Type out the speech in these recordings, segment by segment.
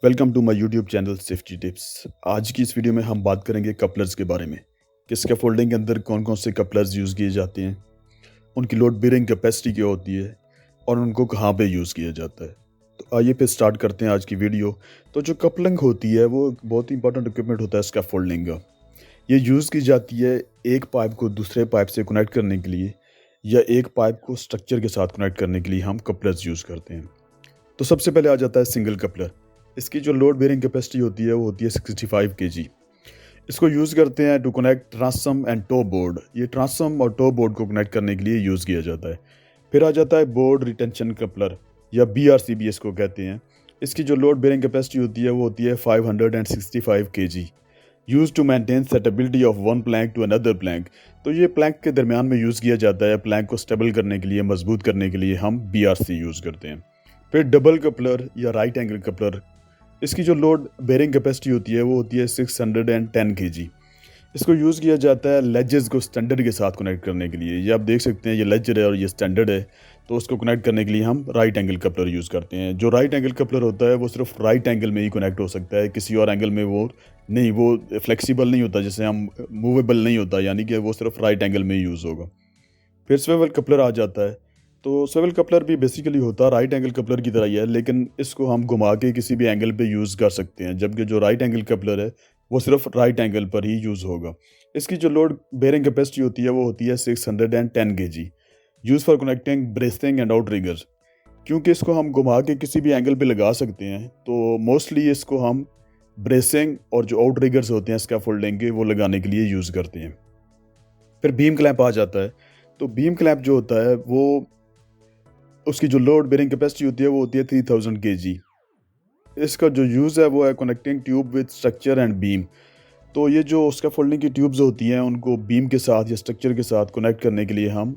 Welcome to my YouTube channel safety tips. आज की इस वीडियो में हम बात करेंगे कपलर्स के बारे में कि स्कैफोल्डिंग के अंदर कौन कौन से कपलर्स यूज़ किए जाते हैं, उनकी लोड बेयरिंग कैपेसिटी क्या होती है और उनको कहाँ पे यूज़ किया जाता है। तो आइए फिर स्टार्ट करते हैं आज की वीडियो। तो जो कपलिंग होती है वो एक बहुत ही इंपॉर्टेंट इक्विपमेंट होता है स्कैफोल्डिंग का। ये यूज़ की जाती है एक पाइप को दूसरे पाइप से कनेक्ट करने के लिए या एक पाइप को स्ट्रक्चर के साथ कनेक्ट करने के लिए हम कपलर्स यूज़ करते हैं। तो सबसे पहले आ जाता है सिंगल कपलर। इसकी जो लोड बेयरिंग कैपेसिटी होती है वो होती है 65 केजी। इसको यूज़ करते हैं to connect transom and top board. ये ट्रांसम और टॉप बोर्ड को कनेक्ट करने के लिए यूज़ किया जाता है। फिर आ जाता है बोर्ड रिटेंशन कपलर या BRCB इसको कहते हैं। इसकी जो लोड बेयरिंग कैपेसिटी होती है वो होती है 565 KG. Use to maintain stability of one plank to another plank. तो ये प्लैंक के दरमियान में यूज़ किया जाता है। प्लैंक को स्टेबल करने के लिए, मजबूत करने के लिए हम BRC यूज़ करते हैं। फिर डबल कपलर या राइट एंगल कपलर। इसकी जो लोड बेयरिंग कैपेसिटी होती है वो होती है 610 केजी। इसको यूज़ किया जाता है लेजेस को स्टैंडर्ड के साथ कनेक्ट करने के लिए। ये आप देख सकते हैं, ये लेजर है और ये स्टैंडर्ड है, तो उसको कनेक्ट करने के लिए हम राइट एंगल कपलर यूज़ करते हैं। जो राइट एंगल कपलर होता है वो सिर्फ राइट एंगल में ही कनेक्ट हो सकता है, किसी और एंगल में वो नहीं, वो फ्लेक्सिबल नहीं होता, जैसे हम मूवेबल नहीं होता, यानी कि वो सिर्फ राइट एंगल में ही यूज़ होगा। फिर स्वेवल कपलर आ जाता है। तो स्वेवल कपलर भी बेसिकली होता है राइट एंगल कपलर की तरह ही है, लेकिन इसको हम घुमा के किसी भी एंगल पे यूज़ कर सकते हैं, जबकि जो राइट एंगल कपलर है वो सिर्फ राइट एंगल पर ही यूज़ होगा। इसकी जो लोड बेयरिंग कैपेसिटी होती है वो होती है 610 KG. Use for connecting bracing and outrigger. क्योंकि इसको हम घुमा के किसी भी एंगल पे लगा सकते हैं, तो मोस्टली इसको हम ब्रेसिंग और जो आउट रिगर्स होते हैं स्कैफोल्डिंग के, वो लगाने के लिए यूज़ करते हैं। फिर बीम क्लैंप आ जाता है। तो बीम क्लैंप जो होता है वो, उसकी जो लोड बेयरिंग कैपेसिटी होती है वो होती है 3000 केजी। इसका जो यूज़ है वो है connecting tube with structure and beam. तो ये जो स्कैफोल्डिंग की ट्यूब्स होती हैं उनको बीम के साथ या स्ट्रक्चर के साथ कनेक्ट करने के लिए हम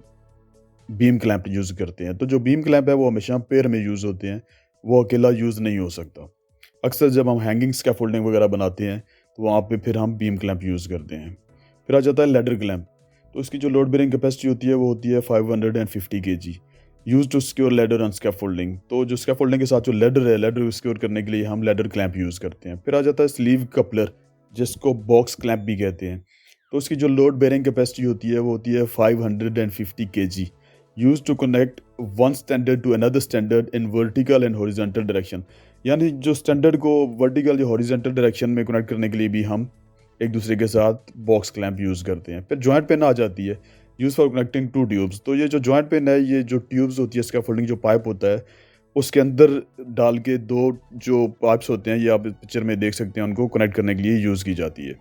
बीम क्लैंप यूज़ करते हैं। तो जो बीम क्लैंप है वो हमेशा पेयर में यूज़ होते हैं, वो अकेला यूज़ नहीं हो सकता। अक्सर जब हम हैंगिंग स्कैफोल्डिंग वगैरह बनाते हैं तो वहाँ पे फिर हम बीम क्लैंप यूज़ करते हैं। फिर आ जाता है लैडर क्लैंप। तो इसकी जो लोड बेयरिंग कैपेसिटी होती है वो होती है 550 KG. Use to secure ladder on scaffolding. तो जो स्कैफोल्डिंग के साथ जो लैडर है, लैडर को सिक्योर करने के लिए हम लैडर क्लैंप यूज़ करते हैं। फिर आ जाता है स्लीव कपलर, जिसको बॉक्स क्लैंप भी कहते हैं। तो उसकी जो लोड बेयरिंग कैपेसिटी होती है वो होती है 550 KG. Use to connect one standard to another standard in vertical and horizontal direction. यानी जो स्टैंडर्ड को वर्टिकल या हॉरिजॉन्टल डायरेक्शन में कनेक्ट करने के लिए भी हम एक दूसरे के साथ बॉक्स क्लैंप यूज़ करते हैं। फिर जॉइंट पिन आ जाती है, use for connecting two tubes. तो ये जो जॉइंट पिन है, ये जो ट्यूब्स होती है, स्कैफोल्डिंग जो पाइप होता है उसके अंदर डाल के दो जो पाइप्स होते हैं, ये आप इस पिक्चर में देख सकते हैं, उनको कनेक्ट करने के लिए यूज़ की जाती है।